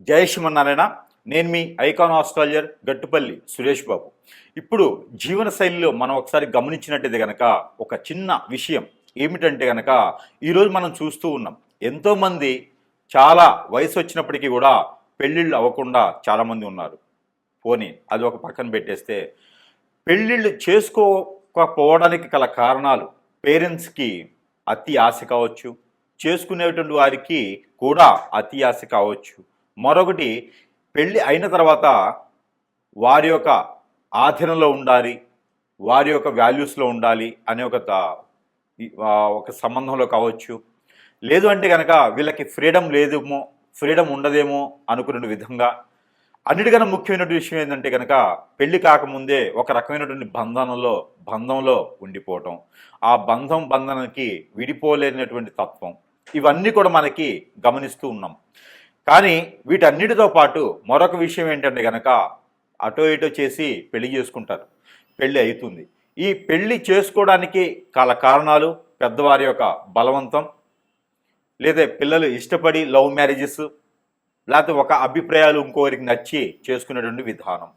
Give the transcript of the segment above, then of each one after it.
జై శ్రీమన్నారాయణ. నేను మీ icon astrologer Gattupalli Suresh Babu. ఇప్పుడు జీవన శైలిలో మనం ఒకసారి గమనించినట్టయితే కనుక ఒక చిన్న విషయం ఏమిటంటే కనుక ఈరోజు మనం చూస్తూ ఉన్నాం, ఎంతోమంది చాలా వయసు వచ్చినప్పటికీ కూడా పెళ్ళిళ్ళు అవ్వకుండా చాలామంది ఉన్నారు. పోనీ అది ఒక పక్కన పెట్టేస్తే, పెళ్ళిళ్ళు చేసుకోకపోవడానికి గల కారణాలు పేరెంట్స్కి అతి ఆశ కావచ్చు, చేసుకునేటువంటి వారికి కూడా అతి ఆశ కావచ్చు. మరొకటి, పెళ్ళి అయిన తర్వాత వారి యొక్క ఆధీనంలో ఉండాలి, వారి యొక్క వాల్యూస్లో ఉండాలి అనే ఒక సంబంధంలో కావచ్చు. లేదు అంటే కనుక వీళ్ళకి ఫ్రీడమ్ ఉండదేమో అనుకునే విధంగా. అన్నిటికన్నా ముఖ్యమైనటువంటి విషయం ఏంటంటే కనుక పెళ్లి కాకముందే ఒక రకమైనటువంటి బంధంలో ఉండిపోవటం, ఆ బంధనానికి విడిపోలేనటువంటి తత్వం, ఇవన్నీ కూడా మనకి గమనిస్తూ ఉన్నాం. కానీ వీటన్నిటితో పాటు మరొక విషయం ఏంటంటే కనుక అటో ఇటో చేసి పెళ్లి చేసుకుంటారు, పెళ్ళి అవుతుంది. ఈ పెళ్లి చేసుకోవడానికి కారణాలు పెద్దవారి యొక్క బలవంతం, లేదా పిల్లలు ఇష్టపడి లవ్ మ్యారేజెస్, లేకపోతే ఒక అభిప్రాయాలు ఇంకోరికి నచ్చి చేసుకునేటువంటి విధానం,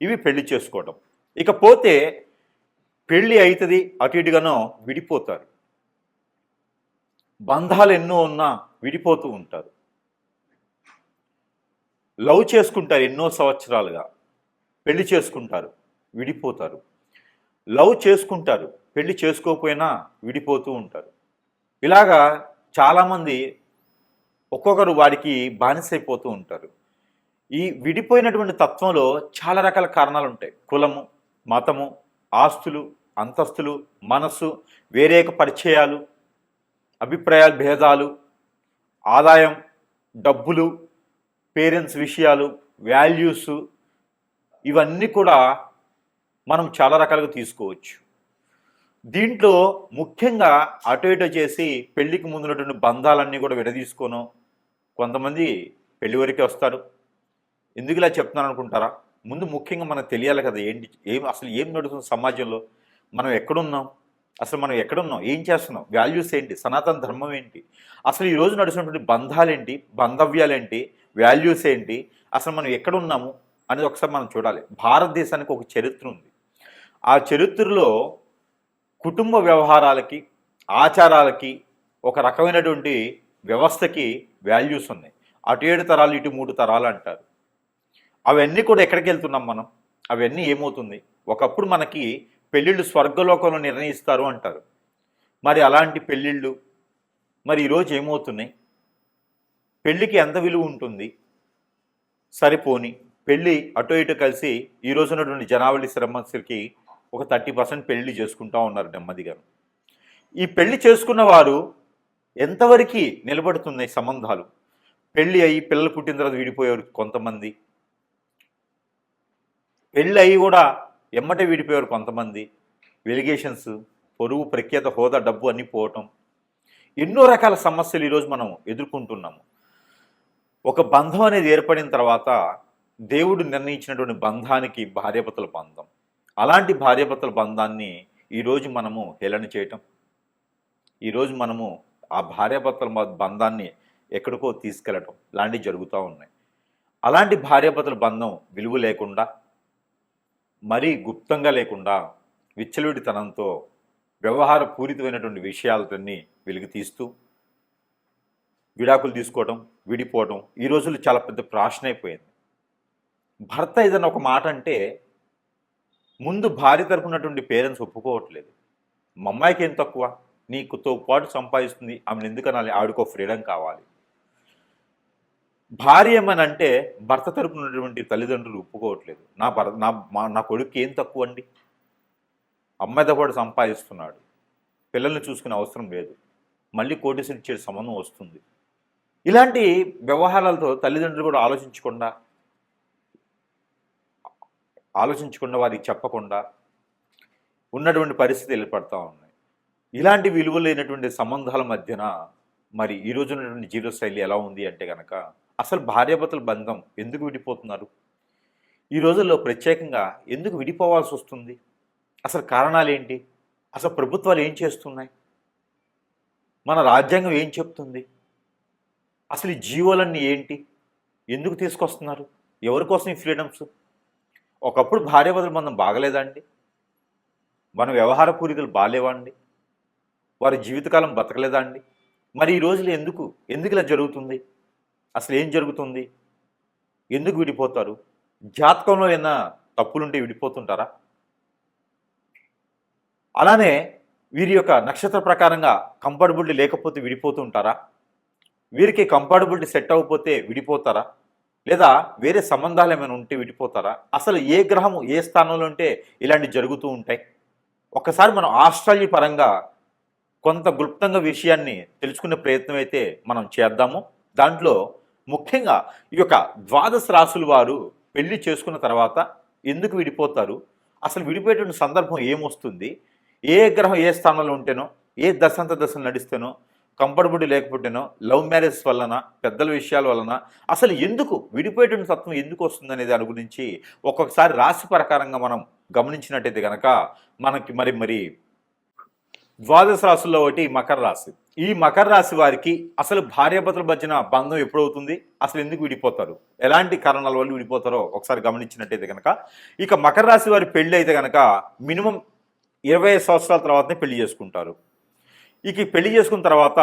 ఇవి పెళ్లి చేసుకోవడం. ఇకపోతే పెళ్ళి అవుతుంది, అటు ఇటుగానో విడిపోతారు. బంధాలు ఎన్నో ఉన్నా విడిపోతూ ఉంటారు. లవ్ చేసుకుంటారు ఎన్నో సంవత్సరాలుగా, పెళ్లి చేసుకుంటారు, విడిపోతారు. లవ్ చేసుకుంటారు, పెళ్లి చేసుకోకపోయినా విడిపోతూ ఉంటారు. ఇలాగా చాలామంది ఒక్కొక్కరు వాడికి బానిసైపోతూ ఉంటారు. ఈ విడిపోయినటువంటి తత్వంలో చాలా రకాల కారణాలు ఉంటాయి. కులము, మతము, ఆస్తులు, అంతస్తులు, మనస్సు, వేరేక పరిచయాలు, అభిప్రాయాల భేదాలు, ఆదాయం, డబ్బులు, పేరెంట్స్ విషయాలు, వాల్యూస్, ఇవన్నీ కూడా మనం చాలా రకాలుగా తీసుకోవచ్చు. దీంట్లో ముఖ్యంగా అటు ఇటు చేసి పెళ్లికి ముందున్నటువంటి బంధాలన్నీ కూడా విడదీసుకోను కొంతమంది పెళ్లి వరకే వస్తారు. ఎందుకు ఇలా చెప్తున్నాను అనుకుంటారా? ముందు ముఖ్యంగా మనకు తెలియాలి కదా, అసలు ఏం నడుస్తుంది సమాజంలో, మనం ఎక్కడున్నాం, అసలు మనం ఎక్కడున్నాం, ఏం చేస్తున్నాం, వాల్యూస్ ఏంటి, సనాతన ధర్మం ఏంటి, అసలు ఈరోజు నడుస్తున్నటువంటి బంధాలేంటి, బంధవ్యాలేంటి, వాల్యూస్ ఏంటి, అసలు మనం ఎక్కడున్నాము అనేది ఒకసారి మనం చూడాలి. భారతదేశానికి ఒక చరిత్ర ఉంది. ఆ చరిత్రలో కుటుంబ వ్యవహారాలకి, ఆచారాలకి, ఒక రకమైనటువంటి వ్యవస్థకి వాల్యూస్ ఉన్నాయి. అటు 7 తరాలు, ఇటు 3 తరాలు అంటారు. అవన్నీ కూడా ఎక్కడికి వెళ్తున్నాం మనం? అవన్నీ ఏమవుతుంది? ఒకప్పుడు మనకి పెళ్ళిళ్ళు స్వర్గలోకంలో నిర్ణయిస్తారు అంటారు. మరి అలాంటి పెళ్ళిళ్ళు మరి ఈరోజు ఏమవుతున్నాయి? పెళ్ళికి ఎంత విలువ ఉంటుంది? సరిపోని పెళ్ళి అటు ఇటు కలిసి ఈరోజు ఉన్నటువంటి జనావళి శ్రమస్సుకి ఒక 30% పెళ్లి చేసుకుంటూ ఉన్నారు నెమ్మదిగా. ఈ పెళ్లి చేసుకున్న వారు ఎంతవరకు నిలబడుతున్నాయి సంబంధాలు? పెళ్ళి అయ్యి పిల్లలు పుట్టిన తర్వాత విడిపోయారు కొంతమంది, పెళ్ళి అయ్యి కూడా ఎమ్మటే విడిపోయారు కొంతమంది. వెలిగేషన్స్, పొరుగు, ప్రఖ్యాత, హోదా, డబ్బు అన్నీ పోవటం, ఎన్నో రకాల సమస్యలు ఈరోజు మనం ఎదుర్కొంటున్నాము. ఒక బంధం అనేది ఏర్పడిన తర్వాత దేవుడు నిర్ణయించినటువంటి బంధానికి భార్యాభర్తల బంధం, అలాంటి భార్యాభర్తల బంధాన్ని ఈరోజు మనము హేళన చేయటం, ఈరోజు మనము ఆ భార్యాభర్తల బంధాన్ని ఎక్కడికో తీసుకెళ్ళటం లాంటివి జరుగుతూ ఉన్నాయి. అలాంటి భార్యాభర్తల బంధం విలువ లేకుండా, మరీ గుప్తంగా లేకుండా, విచ్చలవిడితనంతో వ్యవహార పూరితమైనటువంటి విషయాలతోని వెలుగు తీస్తూ విడాకులు తీసుకోవడం, విడిపోవడం ఈ రోజుల్లో చాలా పెద్ద ప్రాషన్ అయిపోయింది. భర్త ఏదైనా ఒక మాట అంటే ముందు భార్య తరపునటువంటి పేరెంట్స్ ఒప్పుకోవట్లేదు. మా అమ్మాయికి ఏం తక్కువ, నీకుతో పాటు సంపాదిస్తుంది, ఆమెను ఎందుకు అనాలి, ఆవిడకో ఫ్రీడమ్ కావాలి. భార్య ఏమనంటే భర్త తరపునటువంటి తల్లిదండ్రులు ఒప్పుకోవట్లేదు. నా కొడుకు ఏం తక్కువ అండి, అమ్మాయితో పాటు సంపాదిస్తున్నాడు, పిల్లల్ని చూసుకునే అవసరం లేదు, మళ్ళీ కోటీసులు ఇచ్చే సంబంధం వస్తుంది. ఇలాంటి వ్యవహారాలతో తల్లిదండ్రులు కూడా ఆలోచించకుండా వారికి చెప్పకుండా ఉన్నటువంటి పరిస్థితి ఏర్పడుతూ ఉన్నాయి. ఇలాంటి విలువ లేనటువంటి సంబంధాల మధ్యన మరి ఈరోజు ఉన్నటువంటి జీవనశైలి ఎలా ఉంది అంటే కనుక, అసలు భార్యాభర్తల బంధం ఎందుకు విడిపోతున్నారు? ఈ రోజుల్లో ప్రత్యేకంగా ఎందుకు విడిపోవాల్సి వస్తుంది? అసలు కారణాలు ఏంటి? అసలు ప్రభుత్వాలు ఏం చేస్తున్నాయి? మన రాజ్యాంగం ఏం చెప్తుంది? అసలు ఈ జీవోలన్నీ ఏంటి? ఎందుకు తీసుకొస్తున్నారు? ఎవరి కోసం ఈ ఫ్రీడమ్స్? ఒకప్పుడు భార్యాభర్తల బంధం బాగలేదా అండి? మన వ్యవహార పూరికలు బాగాలేవా అండి? వారి జీవితకాలం బతకలేదా అండి? మరి ఈ రోజులు ఎందుకు ఎందుకు ఇలా జరుగుతుంది? అసలు ఏం జరుగుతుంది? ఎందుకు విడిపోతారు? జాతకంలో ఏమైనా తప్పులుంటే విడిపోతుంటారా? అలానే వీరి యొక్క నక్షత్ర ప్రకారంగా కంఫర్టబిలిటీ లేకపోతే విడిపోతూ ఉంటారా? వీరికి కంఫర్టబిలిటీ సెట్ అవ్వకపోతే విడిపోతారా? లేదా వేరే సంబంధాలు ఏమైనా ఉంటే విడిపోతారా? అసలు ఏ గ్రహము ఏ స్థానంలో ఉంటే ఇలాంటివి జరుగుతూ ఉంటాయి? ఒక్కసారి మనం ఆస్ట్రాలజీ పరంగా కొంత గుప్తంగా విషయాన్ని తెలుసుకునే ప్రయత్నం అయితే మనం చేద్దాము. దాంట్లో ముఖ్యంగా ఈ యొక్క ద్వాదశ రాసుల వారు పెళ్లి చేసుకున్న తర్వాత ఎందుకు విడిపోతారు? అసలు విడిపోయేటువంటి సందర్భం ఏమొస్తుంది? ఏ గ్రహం ఏ స్థానంలో ఉంటేనో, ఏ దశంత దశలు నడిస్తేనో, కంఫర్టబిలిటీ లేకపోతేనో, లవ్ మ్యారేజ్ వలన, పెద్దల విషయాల వలన అసలు ఎందుకు విడిపోయేటువంటి తత్వం ఎందుకు వస్తుందనే దాని గురించి ఒక్కొక్కసారి రాశి ప్రకారంగా మనం గమనించినట్టయితే కనుక మనకి మరి ద్వాదశ రాశుల్లో ఒకటి మకర రాశి. ఈ మకర రాశి వారికి అసలు భార్యాభర్తల మధ్యన బంధం ఎప్పుడవుతుంది? అసలు ఎందుకు విడిపోతారు? ఎలాంటి కారణాల వల్ల విడిపోతారో ఒకసారి గమనించినట్టయితే కనుక ఇక మకర రాశి వారి పెళ్ళి అయితే కనుక మినిమం 25 సంవత్సరాల తర్వాతనే పెళ్లి చేసుకుంటారు. ఇక పెళ్లి చేసుకున్న తర్వాత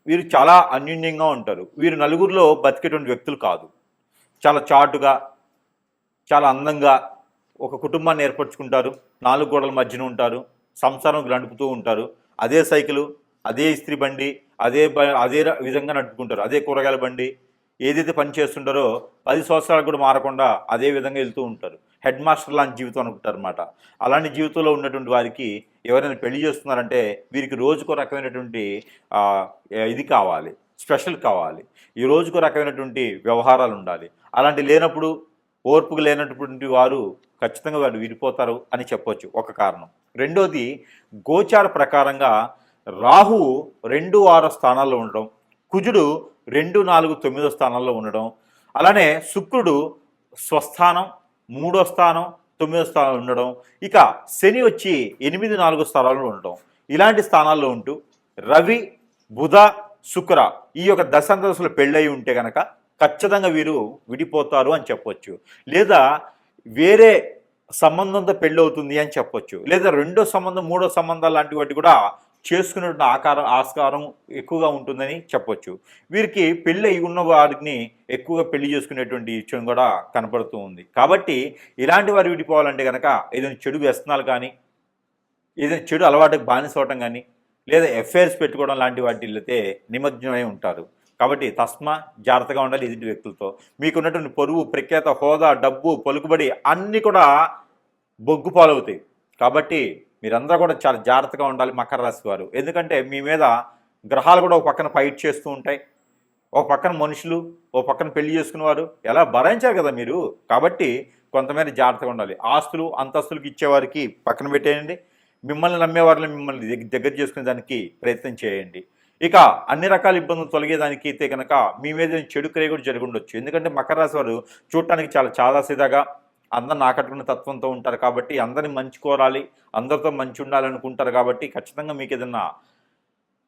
వీరు చాలా అన్యోన్యంగా ఉంటారు. వీరు నలుగురిలో బతికేటువంటి వ్యక్తులు కాదు. చాలా చాటుగా, చాలా అందంగా ఒక కుటుంబాన్ని ఏర్పరచుకుంటారు. 4 గోడల మధ్యన ఉంటారు. సంసారం నడుపుతూ ఉంటారు. అదే సైకిలు, అదే ఇస్త్రీ బండి, అదే విధంగా నడుపుకుంటారు. అదే కూరగాయల బండి, ఏదైతే పని చేస్తుంటారో 10 సంవత్సరాలకు కూడా మారకుండా అదే విధంగా వెళ్తూ ఉంటారు. హెడ్ మాస్టర్ లాంటి జీవితం అనుకుంటారు అనమాట. అలాంటి జీవితంలో ఉన్నటువంటి వారికి ఎవరైనా పెళ్లి చేస్తున్నారంటే వీరికి రోజుకో రకమైనటువంటి ఇది కావాలి, స్పెషల్ కావాలి. ఈ రోజుకో రకమైనటువంటి వ్యవహారాలు ఉండాలి. అలాంటి లేనప్పుడు, ఓర్పుకు లేనటువంటి వారు ఖచ్చితంగా వారు విడిపోతారు అని చెప్పొచ్చు ఒక కారణం. రెండోది గోచార ప్రకారంగా రాహువు 2, 6 స్థానాల్లో ఉండడం, కుజుడు 2, 4, 9 స్థానాల్లో ఉండడం, అలానే శుక్రుడు స్వస్థానం 3వ స్థానం 9వ స్థానంలో ఉండడం, ఇక శని వచ్చి 8, 4 స్థానాల్లో ఉండడం. ఇలాంటి స్థానాల్లో ఉంటూ రవి, బుధ, శుక్ర ఈ యొక్క దశాంతదశలు పెళ్ళయి ఉంటే కనుక ఖచ్చితంగా వీరు విడిపోతారు అని చెప్పొచ్చు. లేదా వేరే సంబంధంతో పెళ్ళి అవుతుంది అని చెప్పొచ్చు. లేదా రెండో సంబంధం, మూడో సంబంధాలు లాంటి వాటి కూడా చేసుకునేటువంటి ఆస్కారం ఎక్కువగా ఉంటుందని చెప్పొచ్చు. వీరికి పెళ్ళి అయి ఉన్న వారిని ఎక్కువగా పెళ్లి చేసుకునేటువంటి విషయం కూడా కనపడుతూ ఉంది. కాబట్టి ఇలాంటి వారు విడిపోవాలంటే కనుక ఏదైనా చెడు వ్యసనాలు కానీ, ఏదైనా చెడు అలవాటుకు బానిస అవటం కానీ, లేదా ఎఫ్ఐఆర్స్ పెట్టుకోవడం లాంటి వాటిల్లైతే నిమజ్జనమై ఉంటారు. కాబట్టి తస్మా జాగ్రత్తగా ఉండాలి ఎదుటి వ్యక్తులతో. మీకున్నటువంటి పొరుగు, ప్రఖ్యాత, హోదా, డబ్బు, పలుకుబడి అన్నీ కూడా బొగ్గు పాలవుతాయి. కాబట్టి మీరందరూ కూడా చాలా జాగ్రత్తగా ఉండాలి మకర రాశి వారు. ఎందుకంటే మీ మీద గ్రహాలు కూడా ఒక పక్కన ఫైట్ చేస్తూ ఉంటాయి. ఒక పక్కన మనుషులు, ఒక పక్కన పెళ్లి చేసుకునేవారు ఎలా భరించారు కదా మీరు. కాబట్టి కొంతమేర జాగ్రత్తగా ఉండాలి. ఆస్తులు, అంతస్తులకు ఇచ్చేవారికి పక్కన పెట్టేయండి. మిమ్మల్ని నమ్మేవారిని మిమ్మల్ని దగ్గర చేసుకునే దానికి ప్రయత్నం చేయండి. ఇక అన్ని రకాల ఇబ్బందులు తొలగేదానికి అయితే కనుక మీ మీద చెడు క్రియ కూడా జరిగి ఉండొచ్చు. ఎందుకంటే మకర రాశి వారు చూడటానికి చాలా సాదాసీదాగా అందరిని ఆకట్టుకునే తత్వంతో ఉంటారు. కాబట్టి అందరిని మంచి కోరాలి, అందరితో మంచి ఉండాలనుకుంటారు. కాబట్టి ఖచ్చితంగా మీకు ఏదన్నా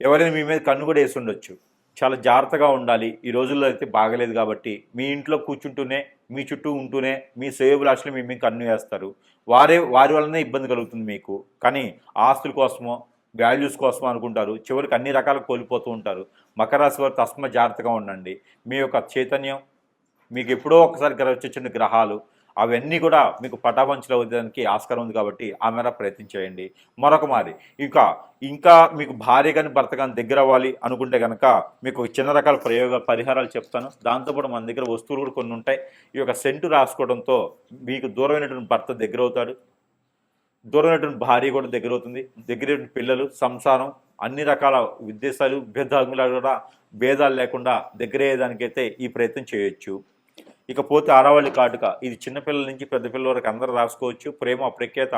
ఎవరైనా మీ మీద కన్ను కూడా వేసి ఉండొచ్చు. చాలా జాగ్రత్తగా ఉండాలి. ఈ రోజుల్లో అయితే బాగలేదు. కాబట్టి మీ ఇంట్లో కూర్చుంటూనే, మీ చుట్టూ ఉంటూనే మీ శ్రేయోభిలాషులు మీ మీద కన్ను వేస్తారు. వారి వల్లనే ఇబ్బంది కలుగుతుంది మీకు. కానీ ఆస్తుల కోసమో, వాల్యూస్ కోసం అనుకుంటారు. చివరికి అన్ని రకాలు కోల్పోతూ ఉంటారు. మకర రాశి వారు తస్మ జాగ్రత్తగా ఉండండి. మీ యొక్క చైతన్యం, మీకు ఎప్పుడో ఒకసారి వచ్చే గ్రహాలు అవన్నీ కూడా మీకు పటాపంచలు అవ్వడానికి ఆస్కారం ఉంది. కాబట్టి ఆ మేర ప్రయత్నం చేయండి. మరొక మారి ఇంకా మీకు భార్య కానీ భర్త కానీ దగ్గర అవ్వాలి అనుకుంటే కనుక మీకు చిన్న రకాల పరిహారాలు చెప్తాను. దాంతోపాటు మన దగ్గర వస్తువులు కూడా కొన్ని ఉంటాయి. ఈ యొక్క సెంటు రాసుకోవడంతో మీకు దూరమైనటువంటి భర్త దగ్గర అవుతాడు, దూరమైనటువంటి భార్య కూడా దగ్గర అవుతుంది. దగ్గర పిల్లలు, సంసారం, అన్ని రకాల ఉద్దేశాలు, భేదాలు కూడా భేదాలు లేకుండా దగ్గరయ్యేదానికైతే ఈ ప్రయత్నం చేయొచ్చు. ఇకపోతే ఆడవాళ్ళి కాటుక, ఇది చిన్నపిల్లల నుంచి పెద్ద పిల్లల వరకు అందరూ రాసుకోవచ్చు. ప్రేమ, ప్రఖ్యాత,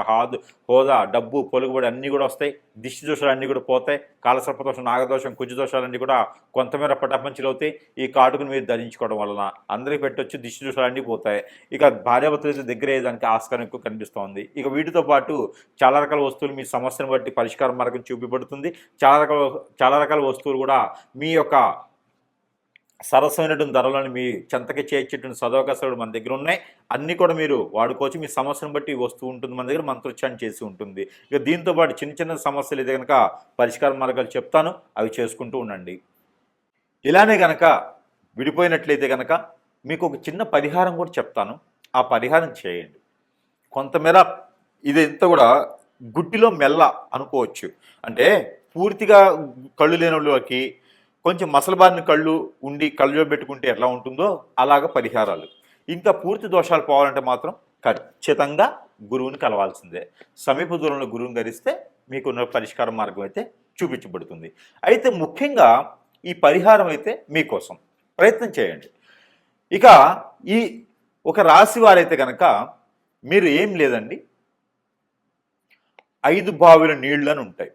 హోదా, డబ్బు, పొలుగుబడి అన్నీ కూడా వస్తాయి. దిష్టి దోషాలు అన్నీ కూడా పోతాయి. కాలసర్పదోషం, నాగదోషం, కుజదోషాలన్నీ కూడా కొంతమేర పటాపంచలు అవుతాయి. ఈ కాటుకను మీరు ధరించుకోవడం వలన అందరికీ పెట్టొచ్చు. దిష్టి దోషాలు అన్నీ పోతాయి. ఇక భార్యాభర్తలు దగ్గర అయ్యేదానికి ఆస్కారం ఎక్కువ కనిపిస్తోంది. ఇక వీటితో పాటు చాలా రకాల వస్తువులు మీ సమస్యను బట్టి పరిష్కార మార్గం చూపించబడుతుంది. చాలా రకాల వస్తువులు కూడా మీ యొక్క సరసమైనటువంటి ధరలను మీ చెంతకి చేర్చేటువంటి సదవకాశాలు మన దగ్గర ఉన్నాయి. అన్నీ కూడా మీరు వాడుకోవచ్చు. మీ సమస్యను బట్టి వస్తూ ఉంటుంది. మన దగ్గర మంత్రోచ్చారణ చేసి ఉంటుంది. ఇక దీంతో పాటు చిన్న చిన్న సమస్యలు అయితే కనుక పరిష్కార మార్గాలు చెప్తాను, అవి చేసుకుంటూ ఉండండి. ఇలానే కనుక విడిపోయినట్లయితే కనుక మీకు ఒక చిన్న పరిహారం కూడా చెప్తాను, ఆ పరిహారం చేయండి. కొంతమేర ఇదంతా కూడా గుడ్డిలో మెల్ల అనుకోవచ్చు. అంటే పూర్తిగా కళ్ళు లేని వాళ్ళకి కొంచెం మసలబారిన కళ్ళు ఉండి కళ్ళు పెట్టుకుంటే ఎలా ఉంటుందో అలాగ పరిహారాలు. ఇంకా పూర్తి దోషాలు పోవాలంటే మాత్రం ఖచ్చితంగా గురువుని కలవాల్సిందే. సమీప దూరంలో గురువుని ధరిస్తే మీకున్న పరిష్కార మార్గం అయితే చూపించబడుతుంది. అయితే ముఖ్యంగా ఈ పరిహారం అయితే మీకోసం ప్రయత్నం చేయండి. ఇక ఈ ఒక రాశి వారైతే కనుక మీరు ఏం లేదండి, 5 బావిల నీళ్ళు అని ఉంటాయి,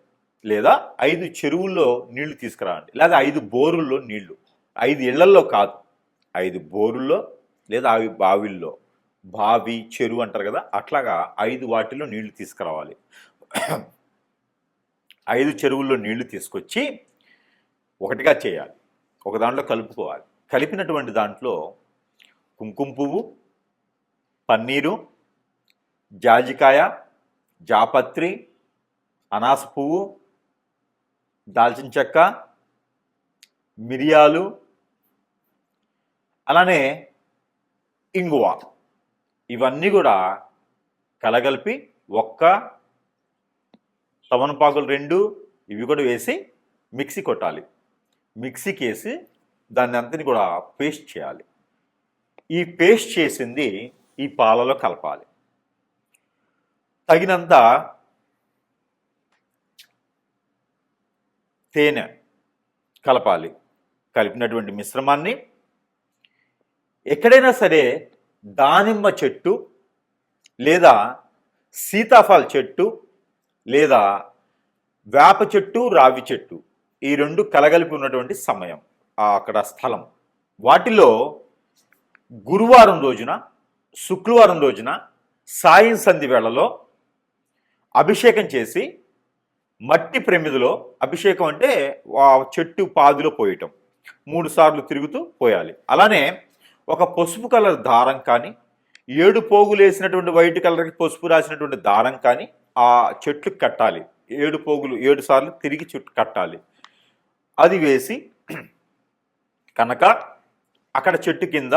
లేదా 5 చెరువుల్లో నీళ్లు తీసుకురావండి, లేదా 5 బోరుల్లో నీళ్లు. 5 ఇళ్లల్లో కాదు, 5 బోరుల్లో లేదా 5 బావిల్లో, బావి చెరువు అంటారు కదా, అట్లాగా 5 వాటిల్లో నీళ్లు తీసుకురావాలి. 5 చెరువుల్లో నీళ్లు తీసుకొచ్చి ఒకటిగా చేయాలి. ఒక దాంట్లో కలుపుకోవాలి. కలిపినటువంటి దాంట్లో కుంకుమ పువ్వు, పన్నీరు, జాజికాయ, జాపత్రి, అనాస పువ్వు, దాల్చిన చెక్క, మిరియాలు, అలానే ఇంగువ, ఇవన్నీ కూడా కలగలిపి ఒక్క తమలపాకులు 2 ఇవి కూడా వేసి మిక్సీ కొట్టాలి. మిక్సీకి వేసి దాన్ని అంతని కూడా పేస్ట్ చేయాలి. ఈ పేస్ట్ చేసింది ఈ పాలలో కలపాలి. తగినంత తేనె కలపాలి. కలిపినటువంటి మిశ్రమాన్ని ఎక్కడైనా సరే దానిమ్మ చెట్టు లేదా సీతాఫల చెట్టు లేదా వేప చెట్టు, రావి చెట్టు, ఈ 2 కలగలిపి ఉన్నటువంటి సమయం, అక్కడ స్థలం, వాటిలో గురువారం రోజున, శుక్రవారం రోజున సాయం సంధి వేళలో అభిషేకం చేసి మట్టి ప్రమిదిలో, అభిషేకం అంటే ఆ చెట్టు పాదిలో పోయటం, 3 సార్లు తిరుగుతూ పోయాలి. అలానే ఒక పసుపు కలర్ దారం కానీ, 7 పోగులు వేసినటువంటి వైట్ కలర్కి పసుపు రాసినటువంటి దారం కానీ ఆ చెట్టుకు కట్టాలి. 7 పోగులు 7 సార్లు తిరిగి చుట్టూ కట్టాలి. అది వేసి కనుక అక్కడ చెట్టు కింద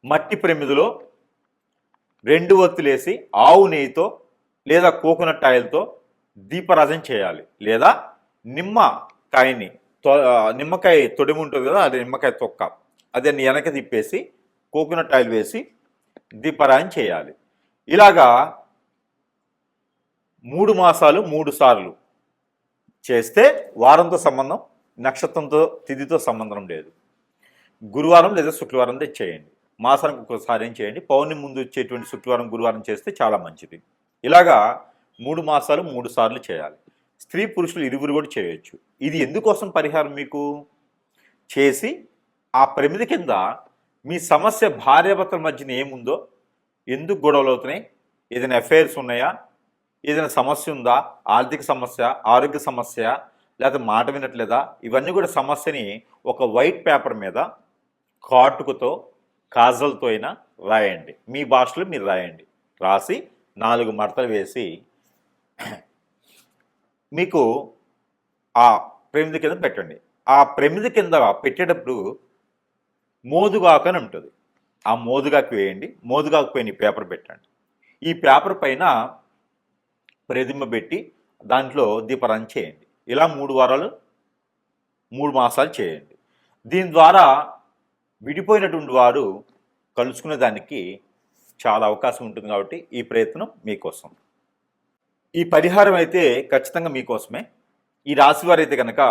మట్టి ప్రమిదిలో 2 ఒత్తులేసి ఆవు నెయ్యితో లేదా కోకోనట్ ఆయిల్తో దీపారాధన చేయాలి. లేదా నిమ్మకాయ తొడిమి ఉంటుంది కదా, అది నిమ్మకాయ తొక్క, అదే వెనక తిప్పేసి కోకోనట్ ఆయిల్ వేసి దీపారాధన చేయాలి. ఇలాగా 3 మాసాలు 3 సార్లు చేస్తే వారంతో సంబంధం, నక్షత్రంతో తిథితో సంబంధం లేదు. గురువారం లేదా శుక్రవారం చేయండి. మాసానికి ఒకసారి చేయండి. పౌర్ణమి ముందు వచ్చేటువంటి శుక్రవారం, గురువారం చేస్తే చాలా మంచిది. ఇలాగా 3 మాసాలు 3 సార్లు చేయాలి. స్త్రీ పురుషులు ఇరువురు కూడా చేయొచ్చు. ఇది ఎందుకోసం పరిహారం మీకు చేసి ఆ ప్రమిది కింద మీ సమస్య భార్యాభర్తల మధ్యన ఏముందో, ఎందుకు గొడవలు అవుతున్నాయి, ఏదైనా అఫైర్స్ ఉన్నాయా, ఏదైనా సమస్య ఉందా, ఆర్థిక సమస్య, ఆరోగ్య సమస్య, లేకపోతే మాట వినట్లేదా, ఇవన్నీ కూడా సమస్యని ఒక వైట్ పేపర్ మీద కాటుకతో, కాజల్తో అయినా రాయండి. మీ భాషలో మీరు రాయండి. రాసి 4 మడతలు వేసి మీకు ఆ ప్రమిది కింద పెట్టండి. ఆ ప్రమిది కింద పెట్టేటప్పుడు మోదుగాకు అని ఉంటుంది, ఆ మోదుగాకు వేయండి. మోదుగాకు పైన పేపర్ పెట్టండి. ఈ పేపర్ పైన ప్రతిమ పెట్టి దాంట్లో దీపారాధన చేయండి. ఇలా 3 వారాలు 3 మాసాలు చేయండి. దీని ద్వారా విడిపోయినటువంటి వారు కలుసుకునే దానికి చాలా అవకాశం ఉంటుంది. కాబట్టి ఈ ప్రయత్నం మీకోసం. ఈ పరిహారం అయితే ఖచ్చితంగా మీకోసమే. ఈ రాశి వారైతే కనుక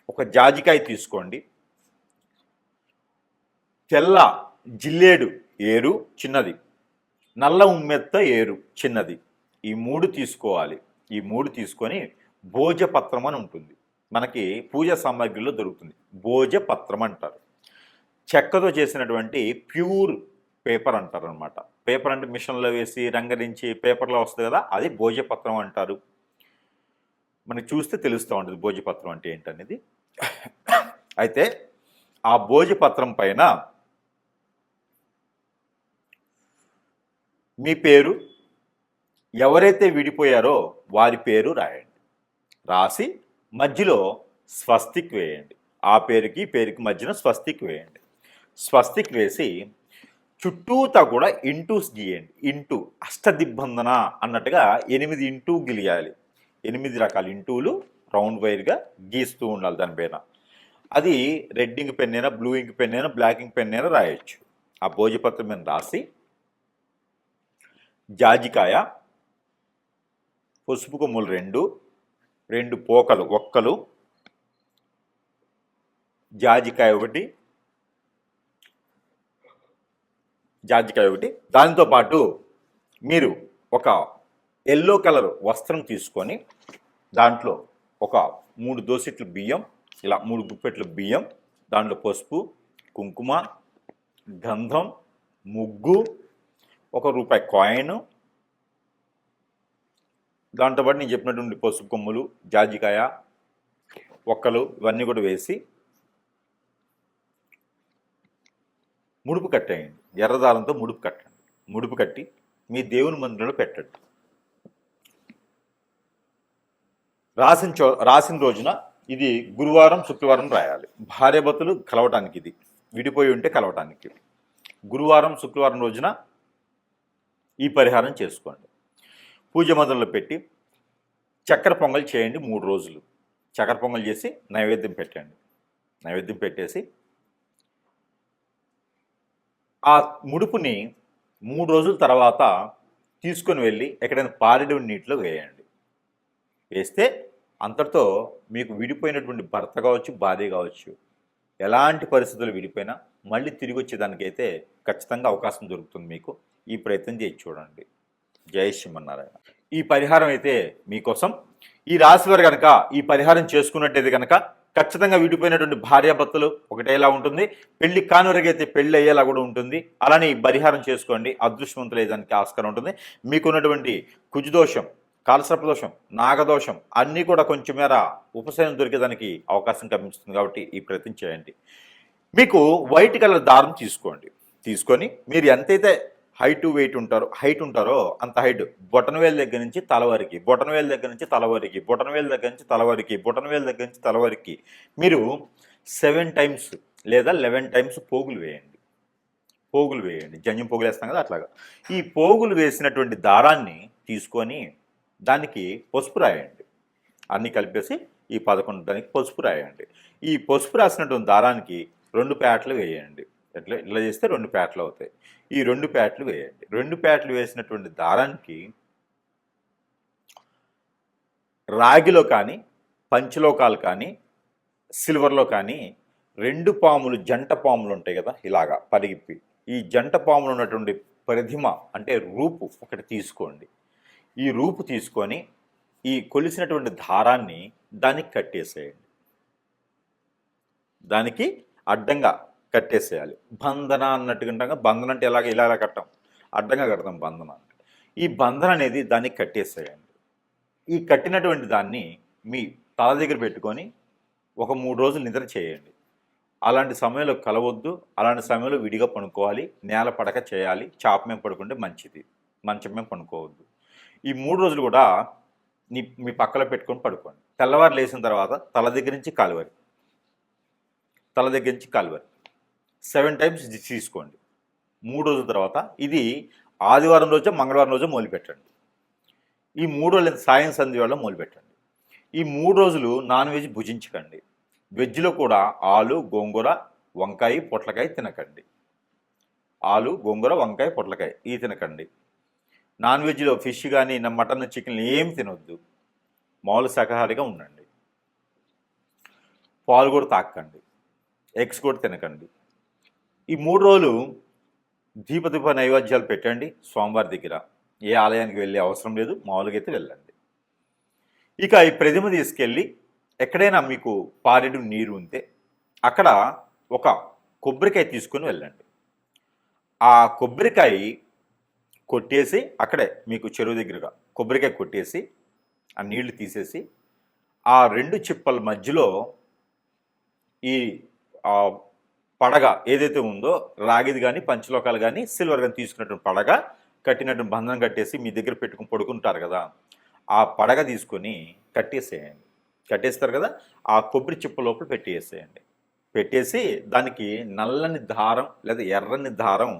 ఒక జాజికాయ తీసుకోండి, తెల్ల జిల్లేడు ఏరు చిన్నది, నల్ల ఉమ్మెత్త ఏరు చిన్నది, ఈ 3 తీసుకోవాలి. ఈ 3 తీసుకొని భోజపత్రం అని ఉంటుంది, మనకి పూజా సామాగ్రిలో దొరుకుతుంది. భోజపత్రం అంటారు. చెక్కతో చేసినటువంటి ప్యూర్ పేపర్ అంటారు అనమాట. పేపర్ అంటే మిషన్లో వేసి రంగరించి పేపర్లో వస్తుంది కదా, అది భోజపత్రం అంటారు. మనకి చూస్తే తెలుస్తూ ఉంటుంది భోజపత్రం అంటే ఏంటనేది. అయితే ఆ భోజపత్రం పైన మీ పేరు, ఎవరైతే విడిపోయారో వారి పేరు రాయండి. రాసి మధ్యలో స్వస్తిక్ వేయండి. ఆ పేరుకి పేరుకి మధ్యన స్వస్తిక్ వేయండి. స్వస్తిక్ వేసి చుట్టూతా కూడా ఇంటూస్ గీయండి. ఇంటూ అష్టదిబ్బందన అన్నట్టుగా 8 ఇంటూ గిలియాలి. 8 రకాల ఇంటూలు రౌండ్ వైర్గా గీస్తూ ఉండాలి దానిపైన. అది రెడ్ ఇంక్ పెన్ అయినా, బ్లూ ఇంక్ పెన్ అయినా, బ్లాక్ ఇంక్ పెన్ అయినా రాయొచ్చు. ఆ భోజపత్రం మీద రాసి జాజికాయ, పసుపు కొమ్ములు 2 పోకలు ఒక్కలు, జాజికాయ ఒకటి, దానితో పాటు మీరు ఒక ఎల్లో కలర్ వస్త్రం తీసుకొని దాంట్లో ఒక 3 దోసెట్లు బియ్యం, ఇలా 3 గుప్పెట్లు బియ్యం, దాంట్లో పసుపు, కుంకుమ, గంధం, ముగ్గు, ₹1 కాయిన్, దాంతోపాటు నేను చెప్పినటువంటి పసుపు కొమ్ములు, జాజికాయ ఒక్కలు ఇవన్నీ కూడా వేసి ముడుపు కట్టేయండి. ఎర్రదారంతో ముడుపు కట్టండి. ముడుపు కట్టి మీ దేవుని మందిరంలో పెట్టండి. రాసిన రోజున ఇది గురువారం, శుక్రవారం రాయాలి. భార్యాభర్తలు కలవటానికి, ఇది విడిపోయి ఉంటే కలవటానికి. గురువారం, శుక్రవారం రోజున ఈ పరిహారం చేసుకోండి. పూజ మందిరంలో పెట్టి చక్కెర పొంగల్ చేయండి 3 రోజులు. చక్కెర పొంగల్ చేసి నైవేద్యం పెట్టండి. నైవేద్యం పెట్టేసి ఆ ముడుపుని 3 రోజుల తర్వాత తీసుకొని వెళ్ళి ఎక్కడైనా పారేడు నీటిలో వేయండి. వేస్తే అంతటితో మీకు విడిపోయినటువంటి భర్త కావచ్చు, భార్య కావచ్చు, ఎలాంటి పరిస్థితులు విడిపోయినా మళ్ళీ తిరిగి వచ్చేదానికైతే ఖచ్చితంగా అవకాశం దొరుకుతుంది మీకు. ఈ ప్రయత్నం చేసి చూడండి. జై శ్రీమన్నారాయణ. ఈ పరిహారం అయితే మీకోసం. ఈ రాశి వారు కనుక ఈ పరిహారం చేసుకున్నట్టయితే కనుక ఖచ్చితంగా విడిపోయినటువంటి భార్యాభర్తలు ఒకటేలా ఉంటుంది. పెళ్లి కానురగైతే పెళ్లి అయ్యేలా కూడా ఉంటుంది. అలానే ఈ పరిహారం చేసుకోండి. అదృష్టవంతులు అయ్యేదానికి ఆస్కారం ఉంటుంది. మీకున్నటువంటి కుజదోషం, కాలసర్పదోషం, నాగదోషం అన్నీ కూడా కొంచెం మేర ఉపశమనం దొరికేదానికి అవకాశం కనిపిస్తుంది. కాబట్టి ఈ ప్రయత్నం చేయండి. మీకు వైట్ కలర్ దారం తీసుకోండి. తీసుకొని మీరు ఎంతైతే హైట్ ఉంటారో అంత హైట్, బొటనవేలు దగ్గర నుంచి తల వరకు, బొటనవేలు దగ్గర నుంచి తల వరకు, బొటనవేలు దగ్గర నుంచి తల వరకు, బొటనవేలు దగ్గర నుంచి తల వరకు మీరు 7 టైమ్స్ లేదా 11 టైమ్స్ పోగులు వేయండి. పోగులు వేయండి. జంజం పోగులు వేస్తాం కదా అట్లాగా. ఈ పోగులు వేసినటువంటి దారాన్ని తీసుకొని దానికి పసుపు రాయండి. అన్నీ కలిపేసి ఈ 11 దానికి పసుపు రాయండి. ఈ పసుపు రాసినటువంటి దారానికి 2 పేటలు వేయండి. ఇట్లా చేస్తే 2 పేటలు అవుతాయి. ఈ 2 పేటలు వేయండి. 2 పేటలు వేసినటువంటి దారానికి రాగిలో కానీ, పంచలోకాలు కానీ, సిల్వర్లో కానీ 2 పాములు, జంట పాములు ఉంటాయి కదా ఇలాగా పరిగిప్పి, ఈ జంట పాములు ఉన్నటువంటి ప్రతిమ అంటే రూపు ఒకటి తీసుకోండి. ఈ రూపు తీసుకొని ఈ కొలిసినటువంటి దారాన్ని దానికి కట్టేసేయండి. దానికి అడ్డంగా కట్టేసేయాలి. బంధన అన్నట్టుగా, బంధన అంటే ఇలా కట్టాం, అడ్డంగా కడతాం బంధన అంటే. ఈ బంధన అనేది దానికి కట్టేసేయండి. ఈ కట్టినటువంటి దాన్ని మీ తల దగ్గర పెట్టుకొని ఒక 3 రోజులు నిద్ర చేయండి. అలాంటి సమయంలో కలవద్దు. అలాంటి సమయంలో విడిగా పడుకోవాలి. నేల పడక చేయాలి. చాప మీద పడుకుంటే మంచిది. మంచం మీద పడుకోవద్దు. ఈ 3 రోజులు కూడా మీ పక్కలో పెట్టుకొని పడుకోండి. తెల్లవారు లేచిన తర్వాత తల దగ్గర నుంచి కాలు వరకు, 7 టైమ్స్ తీసుకోండి. 3 రోజుల తర్వాత ఇది ఆదివారం రోజు, మంగళవారం రోజు మొదలుపెట్టండి. ఈ 3 రోజులు సాయం సంధ్య వేళ మొదలుపెట్టండి. ఈ 3 రోజులు నాన్ వెజ్ భుజించకండి. వెజ్లో కూడా ఆలు, గోంగూర, వంకాయ, పొట్లకాయ తినకండి. ఆలు, గోంగూర, వంకాయ, పొట్లకాయ ఇవి తినకండి. నాన్ వెజ్లో ఫిష్ కానీ, మటన్, చికెన్ ఏమి తినొద్దు. మామూలు శాకాహారిగా ఉండండి. పాలు కూడా తాకండి. ఎగ్స్ కూడా తినకండి. ఈ 3 రోజులు దీప నైవేద్యాలు పెట్టండి స్వామివారి దగ్గర. ఏ ఆలయానికి వెళ్ళే అవసరం లేదు. మామూలుగా అయితే వెళ్ళండి. ఇక ఈ ప్రతిమ తీసుకెళ్ళి ఎక్కడైనా మీకు పారెడు నీరు ఉంటే అక్కడ ఒక కొబ్బరికాయ తీసుకొని వెళ్ళండి. ఆ కొబ్బరికాయ కొట్టేసి అక్కడే మీకు చెరువు దగ్గరగా కొబ్బరికాయ కొట్టేసి ఆ నీళ్లు తీసేసి ఆ 2 చిప్పల మధ్యలో ఈ పడగ ఏదైతే ఉందో రాగిది కానీ పంచలోకాలు కానీ సిల్వర్ కానీ తీసుకున్నటువంటి పడగ కట్టినటువంటి బంధనం కట్టేసి మీ దగ్గర పెట్టుకుని పడుకుంటారు కదా, ఆ పడగ తీసుకొని కట్టేసేయండి. కట్టేస్తారు కదా, ఆ కొబ్బరి చిప్ప లోపల పెట్టేసేయండి. పెట్టేసి దానికి నల్లని దారం లేదా ఎర్రని దారం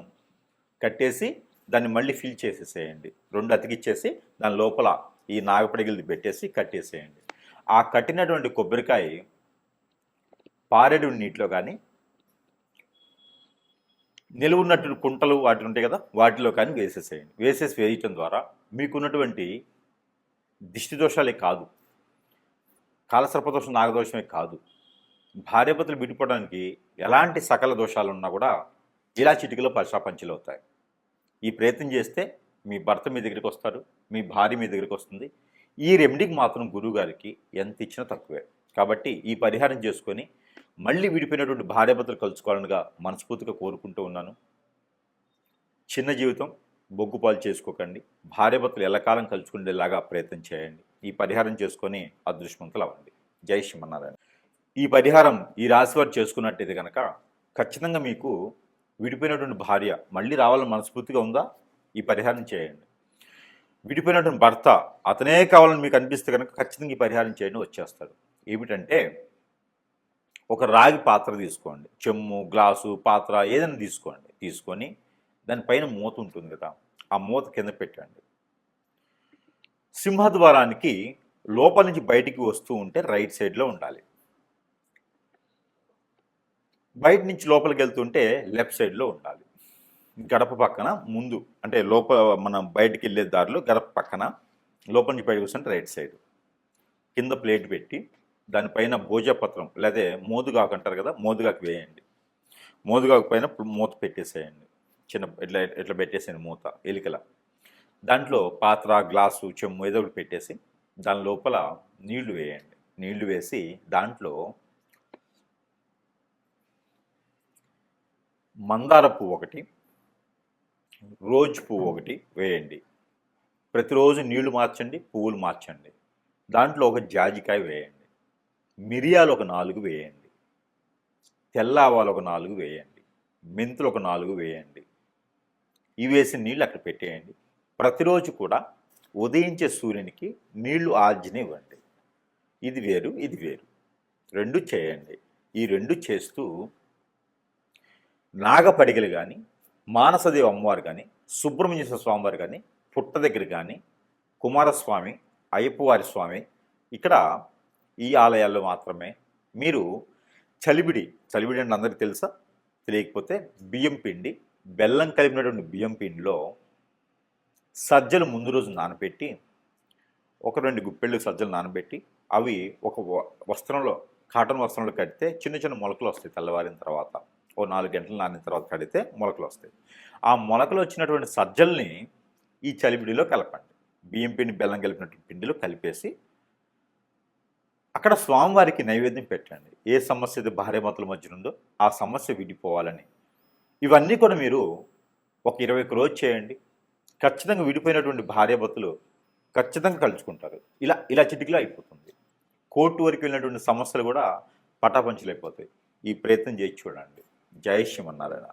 కట్టేసి దాన్ని మళ్ళీ ఫిల్ చేసేసేయండి. 2 అతికిచ్చేసి దాని లోపల ఈ నాగపడిగిలిది పెట్టేసి కట్టేసేయండి. ఆ కట్టినటువంటి కొబ్బరికాయ పారేడు నీటిలో కానీ నిలువున్నట్టు కుంటలు వాటి ఉంటాయి కదా, వాటిలో కానీ వేసేసేయండి. వేసేసి వేయటం ద్వారా మీకున్నటువంటి దిష్టి దోషాలే కాదు, కాలసర్పదోషం నాగదోషమే కాదు, భార్యాభర్తలు విడిపోవడానికి ఎలాంటి సకల దోషాలు ఉన్నా కూడా ఇలా చిటికలో పశాపంచలు అవుతాయి. ఈ ప్రయత్నం చేస్తే మీ భర్త మీ దగ్గరికి వస్తారు, మీ భార్య మీ దగ్గరికి వస్తుంది. ఈ రెమెడీకి మాత్రం గురువుగారికి ఎంత ఇచ్చినా తక్కువే. కాబట్టి ఈ పరిహారం చేసుకొని మళ్ళీ విడిపోయినటువంటి భార్యాభర్తలు కలుసుకోవాలనిగా మనస్ఫూర్తిగా కోరుకుంటూ ఉన్నాను. చిన్న జీవితం బొగ్గుపాలు చేసుకోకండి. భార్యాభర్తలు ఎల్లకాలం కలుసుకునేలాగా ప్రయత్నం చేయండి. ఈ పరిహారం చేసుకొని అదృష్టవంతులు అవ్వండి. జై శ్రీమన్నారాయణ. ఈ పరిహారం ఈ రాశి వారు చేసుకున్నట్టయితే కనుక ఖచ్చితంగా మీకు విడిపోయినటువంటి భార్య మళ్ళీ రావాలని మనస్ఫూర్తిగా ఉందా, ఈ పరిహారం చేయండి. విడిపోయినటువంటి భర్త అతనే కావాలని మీకు అనిపిస్తే కనుక ఖచ్చితంగా ఈ పరిహారం చేయండి, వచ్చేస్తాడు. ఏమిటంటే ఒక రాగి పాత్ర తీసుకోండి, చెమ్ము, గ్లాసు, పాత్ర ఏదైనా తీసుకోండి. తీసుకొని దానిపైన మూత ఉంటుంది కదా, ఆ మూత కింద పెట్టండి. సింహద్వారానికి లోపల నుంచి బయటికి వస్తూ ఉంటే రైట్ సైడ్లో ఉండాలి. బయట నుంచి లోపలికి వెళ్తుంటే లెఫ్ట్ సైడ్లో ఉండాలి. గడప పక్కన ముందు అంటే లోపల మనం బయటికి వెళ్ళే దారిలో గడప పక్కన లోపల నుంచి బయటకు వస్తుంటే రైట్ సైడ్. కింద ప్లేట్ పెట్టి దానిపైన భోజపత్రం లేదా మోదుగాకు అంటారు కదా, మోదుగాకు వేయండి. మోదుగాకు పైన మూత పెట్టేసేయండి. చిన్న ఇట్లా పెట్టేసేయండి మూత ఎలికల. దాంట్లో పాత్ర, గ్లాసు, చెమ్ము ఏదో ఒకటి పెట్టేసి దాని లోపల నీళ్లు వేయండి. నీళ్లు వేసి దాంట్లో మందార పువ్వు ఒకటి, రోజ్ పువ్వు ఒకటి వేయండి. ప్రతిరోజు నీళ్లు మార్చండి, పువ్వులు మార్చండి. దాంట్లో ఒక జాజికాయ వేయండి. మిరియాలు ఒక 4 వేయండి. తెల్ల ఆవాలు ఒక 4 వేయండి. మెంతులు ఒక 4 వేయండి. ఇవి వేసిన నీళ్ళు అక్కడ పెట్టేయండి. ప్రతిరోజు కూడా ఉదయించే సూర్యునికి నీళ్లు ఆర్జనివ్వండి. ఇది వేరు, ఇది వేరు, 2 చేయండి. ఈ 2 చేస్తూ నాగపడిగలు కానీ, మానసదేవి అమ్మవారు కానీ, సుబ్రహ్మణ్యేశ్వర స్వామివారు కానీ, పుట్ట దగ్గర కానీ, కుమారస్వామి, అయ్యప్పవారి స్వామి, ఇక్కడ ఈ ఆలయాల్లో మాత్రమే మీరు చలిబిడి అంటే అందరికీ తెలుసా? తెలియకపోతే బియ్యం పిండి, బెల్లం కలిపినటువంటి బియ్యం పిండిలో సజ్జలు ముందు రోజు నానబెట్టి, 1-2 గుప్పెళ్ళు సజ్జలు నానబెట్టి అవి ఒక వస్త్రంలో, కాటన్ వస్త్రంలో కడితే చిన్న చిన్న మొలకలు వస్తాయి. తెల్లవారిన తర్వాత 4 గంటలు నానిన తర్వాత కడితే మొలకలు వస్తాయి. ఆ మొలకలు వచ్చినటువంటి సజ్జల్ని ఈ చలిబిడిలో కలపండి. బియ్యం పిండి, బెల్లం కలిపినటువంటి పిండిలో కలిపేసి అక్కడ స్వామివారికి నైవేద్యం పెట్టండి. ఏ సమస్య అయితే భార్యాభర్తల మధ్య ఉందో ఆ సమస్య విడిపోవాలని. ఇవన్నీ కూడా మీరు ఒక 21 రోజు చేయండి. ఖచ్చితంగా విడిపోయినటువంటి భార్యాభర్తలు ఖచ్చితంగా కలుసుకుంటారు. ఇలా చిటికలో అయిపోతుంది. కోర్టు వరకు వెళ్ళినటువంటి సమస్యలు కూడా పటాపంచలైపోతాయి. ఈ ప్రయత్నం చేసి చూడండి. జై శ్రీమన్నారాయణ.